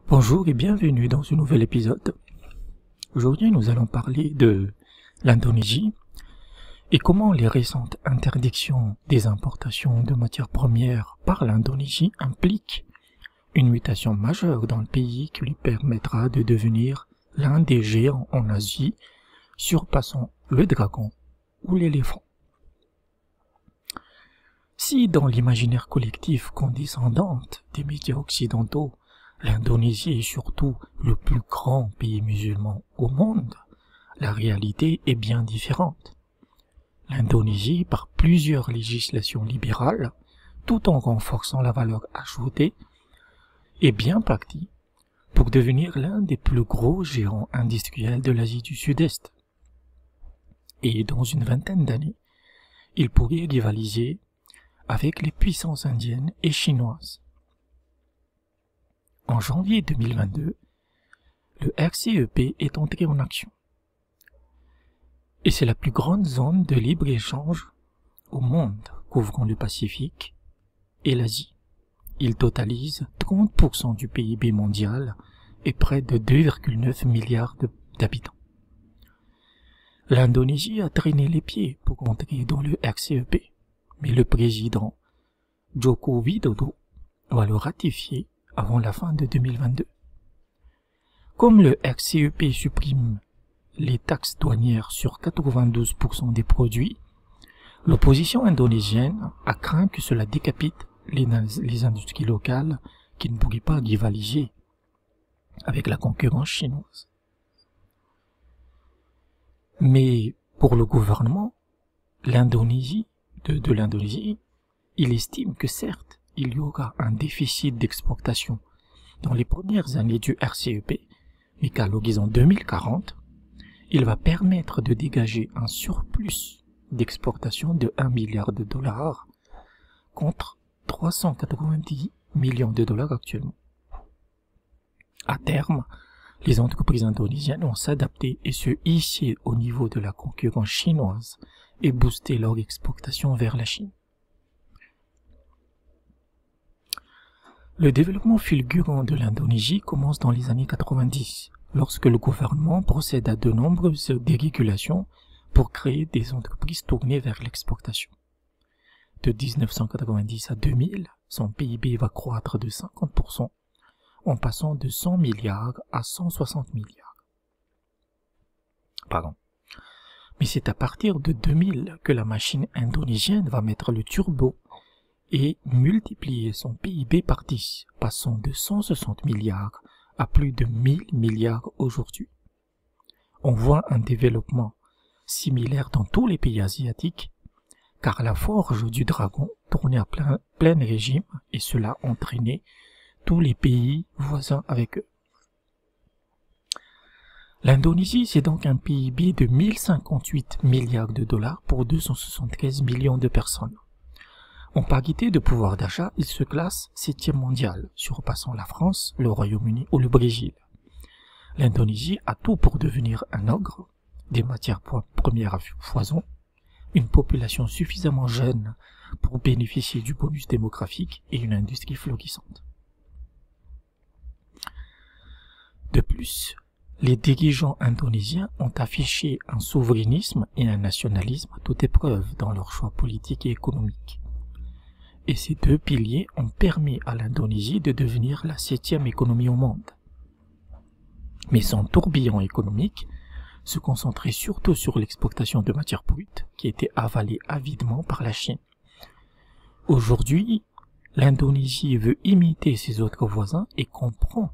Bonjour et bienvenue dans ce nouvel épisode. Aujourd'hui, nous allons parler de l'Indonésie et comment les récentes interdictions des importations de matières premières par l'Indonésie impliquent une mutation majeure dans le pays qui lui permettra de devenir l'un des géants en Asie, surpassant le dragon ou l'éléphant. Si dans l'imaginaire collectif condescendante des médias occidentaux, l'Indonésie est surtout le plus grand pays musulman au monde, la réalité est bien différente. L'Indonésie, par plusieurs législations libérales, tout en renforçant la valeur ajoutée, est bien partie pour devenir l'un des plus gros géants industriels de l'Asie du Sud-Est. Et dans une vingtaine d'années, il pourrait rivaliser avec les puissances indiennes et chinoises. En janvier 2022, le RCEP est entré en action. Et c'est la plus grande zone de libre-échange au monde, couvrant le Pacifique et l'Asie. Il totalise 30% du PIB mondial et près de 2,9 milliards d'habitants. L'Indonésie a traîné les pieds pour entrer dans le RCEP, mais le président Joko Widodo va le ratifier avant la fin de 2022. Comme le RCEP supprime les taxes douanières sur 92% des produits, l'opposition indonésienne a craint que cela décapite les industries locales qui ne pourraient pas rivaliser avec la concurrence chinoise. Mais pour le gouvernement de l'Indonésie, il estime que certes, il y aura un déficit d'exportation dans les premières années du RCEP, mais qu'à l'horizon 2040, il va permettre de dégager un surplus d'exportation de 1 milliard de dollars contre 390 millions de dollars actuellement. À terme, les entreprises indonésiennes vont s'adapter et se hisser au niveau de la concurrence chinoise et booster leur exportation vers la Chine. Le développement fulgurant de l'Indonésie commence dans les années 90, lorsque le gouvernement procède à de nombreuses dérégulations pour créer des entreprises tournées vers l'exportation. De 1990 à 2000, son PIB va croître de 50%, en passant de 100 milliards à 160 milliards. Mais c'est à partir de 2000 que la machine indonésienne va mettre le turbo et multiplier son PIB par 10, passant de 160 milliards à plus de 1000 milliards aujourd'hui. On voit un développement similaire dans tous les pays asiatiques, car la forge du dragon tournait à plein régime et cela entraînait tous les pays voisins avec eux. L'Indonésie, c'est donc un PIB de 1058 milliards de dollars pour 273 millions de personnes. En parité de pouvoir d'achat, il se classe 7e mondial, surpassant la France, le Royaume-Uni ou le Brésil. L'Indonésie a tout pour devenir un ogre, des matières premières à foison, une population suffisamment jeune pour bénéficier du bonus démographique et une industrie florissante. De plus, les dirigeants indonésiens ont affiché un souverainisme et un nationalisme à toute épreuve dans leurs choix politiques et économiques. Et ces deux piliers ont permis à l'Indonésie de devenir la 7e économie au monde. Mais son tourbillon économique se concentrait surtout sur l'exportation de matières brutes qui était avalée avidement par la Chine. Aujourd'hui, l'Indonésie veut imiter ses autres voisins et comprend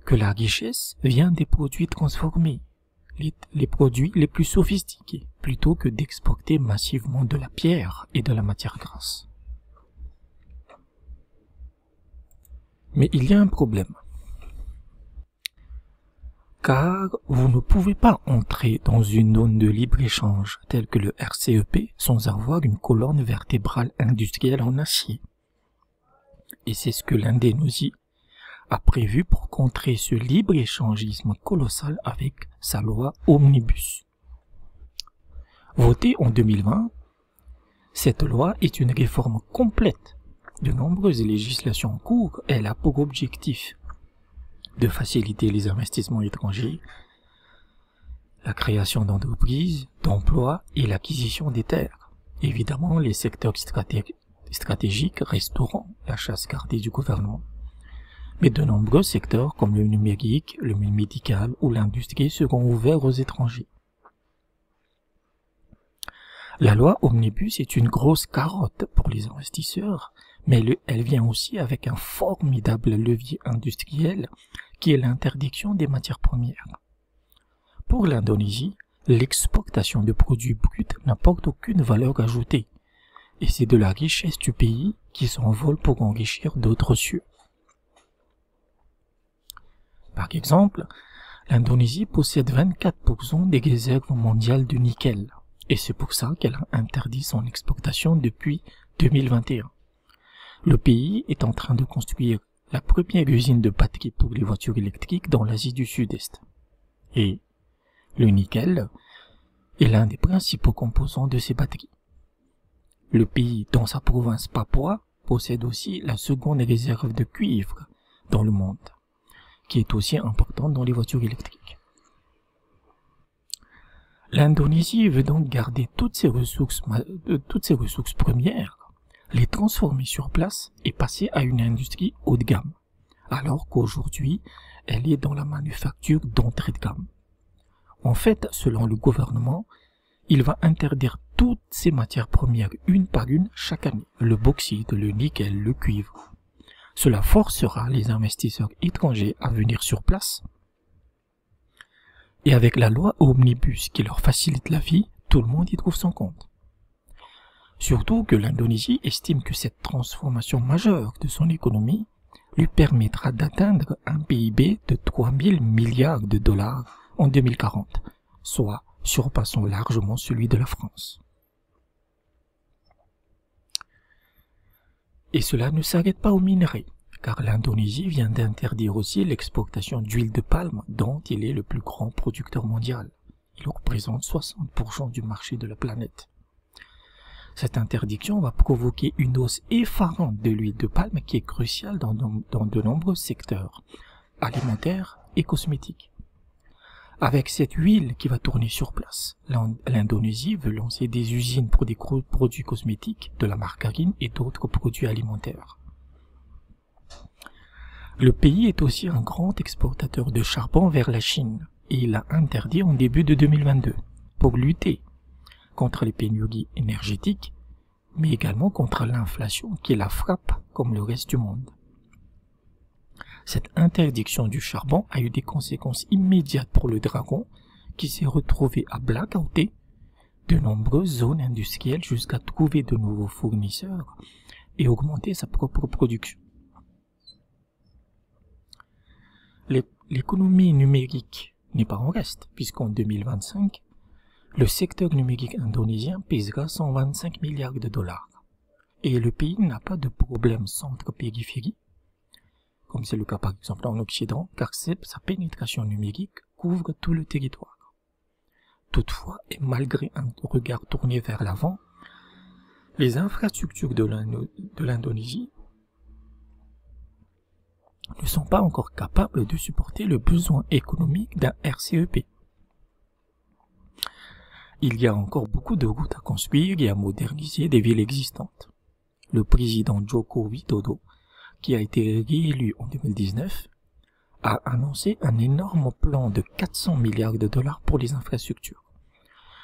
que la richesse vient des produits transformés, les produits les plus sophistiqués, plutôt que d'exporter massivement de la pierre et de la matière grasse. Mais il y a un problème. Car vous ne pouvez pas entrer dans une zone de libre-échange telle que le RCEP sans avoir une colonne vertébrale industrielle en acier. Et c'est ce que l'Indonésie a prévu pour contrer ce libre-échangisme colossal avec sa loi Omnibus. Votée en 2020, cette loi est une réforme complète de nombreuses législations en cours, elle a pour objectif de faciliter les investissements étrangers, la création d'entreprises, d'emplois et l'acquisition des terres. Évidemment, les secteurs stratégiques resteront la chasse gardée du gouvernement. Mais de nombreux secteurs comme le numérique, le médical ou l'industrie seront ouverts aux étrangers. La loi Omnibus est une grosse carotte pour les investisseurs, mais elle vient aussi avec un formidable levier industriel qui est l'interdiction des matières premières. Pour l'Indonésie, l'exportation de produits bruts n'apporte aucune valeur ajoutée, et c'est de la richesse du pays qui s'envole pour enrichir d'autres cieux. Par exemple, l'Indonésie possède 24% des réserves mondiales de nickel, et c'est pour ça qu'elle a interdit son exportation depuis 2021. Le pays est en train de construire la première usine de batteries pour les voitures électriques dans l'Asie du Sud-Est. Et le nickel est l'un des principaux composants de ces batteries. Le pays, dans sa province Papua, possède aussi la seconde réserve de cuivre dans le monde, qui est aussi importante dans les voitures électriques. L'Indonésie veut donc garder toutes ses ressources premières, les transformer sur place et passer à une industrie haut de gamme, alors qu'aujourd'hui, elle est dans la manufacture d'entrée de gamme. En fait, selon le gouvernement, il va interdire toutes ces matières premières une par une chaque année, le bauxite, le nickel, le cuivre. Cela forcera les investisseurs étrangers à venir sur place. Et avec la loi Omnibus qui leur facilite la vie, tout le monde y trouve son compte. Surtout que l'Indonésie estime que cette transformation majeure de son économie lui permettra d'atteindre un PIB de 3 000 milliards de dollars en 2040, soit surpassant largement celui de la France. Et cela ne s'arrête pas aux minerais, car l'Indonésie vient d'interdire aussi l'exportation d'huile de palme dont il est le plus grand producteur mondial. Il représente 60% du marché de la planète. Cette interdiction va provoquer une hausse effarante de l'huile de palme qui est cruciale dans de nombreux secteurs, alimentaires et cosmétiques. Avec cette huile qui va tourner sur place, l'Indonésie veut lancer des usines pour des produits cosmétiques, de la margarine et d'autres produits alimentaires. Le pays est aussi un grand exportateur de charbon vers la Chine et il l'a interdit en début de 2022 pour lutter contre les pénuries énergétiques, mais également contre l'inflation qui la frappe comme le reste du monde. Cette interdiction du charbon a eu des conséquences immédiates pour le Dragon, qui s'est retrouvé à blackouter de nombreuses zones industrielles jusqu'à trouver de nouveaux fournisseurs et augmenter sa propre production. L'économie numérique n'est pas en reste, puisqu'en 2025, le secteur numérique indonésien pèsera 125 milliards de dollars. Et le pays n'a pas de problème centre-périphérie, comme c'est le cas par exemple en Occident, car sa pénétration numérique couvre tout le territoire. Toutefois, et malgré un regard tourné vers l'avant, les infrastructures de l'Indonésie ne sont pas encore capables de supporter le besoin économique d'un RCEP. Il y a encore beaucoup de routes à construire et à moderniser des villes existantes. Le président Joko Widodo, qui a été réélu en 2019, a annoncé un énorme plan de 400 milliards de dollars pour les infrastructures.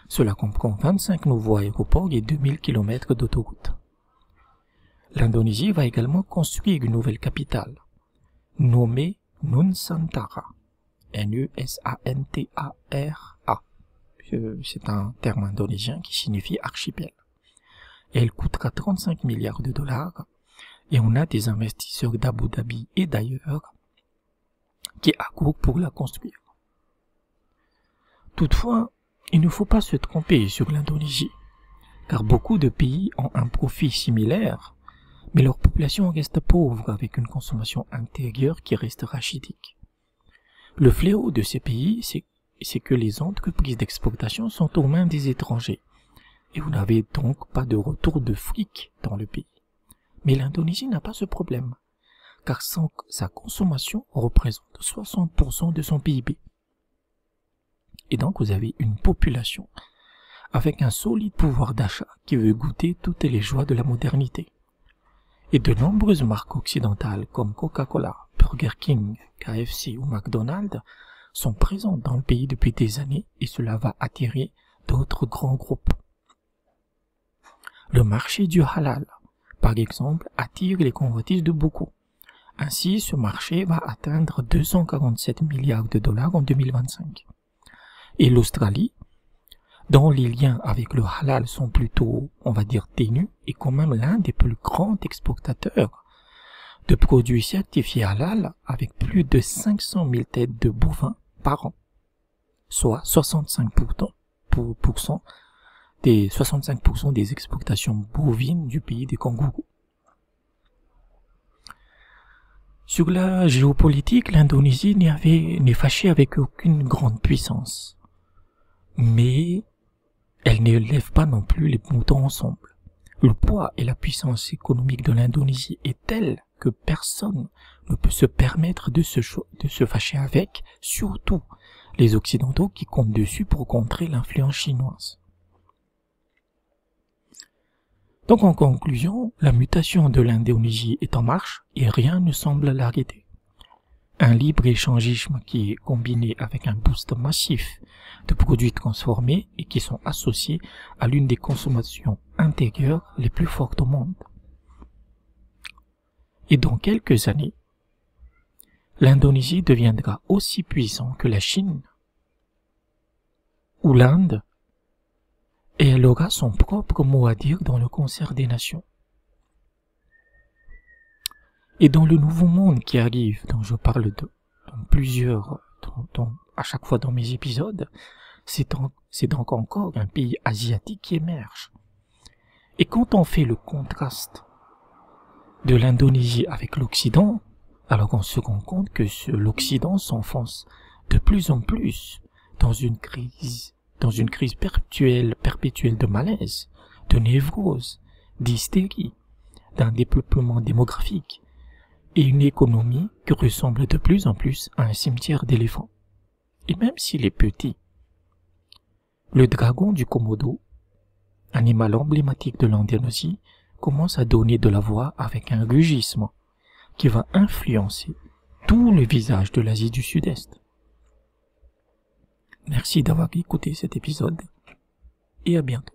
Cela comprend 25 nouveaux aéroports et 2000 km d'autoroutes. L'Indonésie va également construire une nouvelle capitale, nommée Nusantara, N-U-S-A-N-T-A-R-A. C'est un terme indonésien qui signifie archipel. Elle coûtera 35 milliards de dollars et on a des investisseurs d'Abu Dhabi et d'ailleurs qui accourent pour la construire. Toutefois, il ne faut pas se tromper sur l'Indonésie, car beaucoup de pays ont un profit similaire, mais leur population reste pauvre avec une consommation intérieure qui reste rachitique. Le fléau de ces pays, c'est que les entreprises d'exportation sont aux mains des étrangers, et vous n'avez donc pas de retour de fric dans le pays. Mais l'Indonésie n'a pas ce problème, car sa consommation représente 60% de son PIB. Et donc vous avez une population avec un solide pouvoir d'achat qui veut goûter toutes les joies de la modernité. Et de nombreuses marques occidentales comme Coca-Cola, Burger King, KFC ou McDonald's sont présentes dans le pays depuis des années et cela va attirer d'autres grands groupes. Le marché du halal, par exemple, attire les convoitises de beaucoup. Ainsi, ce marché va atteindre 247 milliards de dollars en 2025. Et l'Australie, dont les liens avec le halal sont plutôt, on va dire, ténus, est quand même l'un des plus grands exportateurs de produits certifiés halal avec plus de 500 000 têtes de bovins par an, soit 65% des exportations bovines du pays des kangourous. Sur la géopolitique, l'Indonésie n'est fâchée avec aucune grande puissance, mais elle ne lève pas non plus les moutons ensemble. Le poids et la puissance économique de l'Indonésie est telle que personne ne peut se permettre de se fâcher avec, surtout les Occidentaux qui comptent dessus pour contrer l'influence chinoise. Donc en conclusion, la mutation de l'Indonésie est en marche et rien ne semble l'arrêter. Un libre-échangisme qui est combiné avec un boost massif de produits transformés et qui sont associés à l'une des consommations intérieures les plus fortes au monde. Et dans quelques années, l'Indonésie deviendra aussi puissant que la Chine ou l'Inde et elle aura son propre mot à dire dans le concert des nations. Et dans le nouveau monde qui arrive, dont je parle à chaque fois dans mes épisodes, c'est donc encore un pays asiatique qui émerge. Et quand on fait le contraste de l'Indonésie avec l'Occident, alors on se rend compte que l'Occident s'enfonce de plus en plus dans une crise perpétuelle de malaise, de névrose, d'hystérie, d'un dépeuplement démographique et une économie qui ressemble de plus en plus à un cimetière d'éléphants. Et même s'il est petit, le dragon du Komodo, animal emblématique de l'Indonésie, commence à donner de la voix avec un rugissement qui va influencer tout le visage de l'Asie du Sud-Est. Merci d'avoir écouté cet épisode et à bientôt.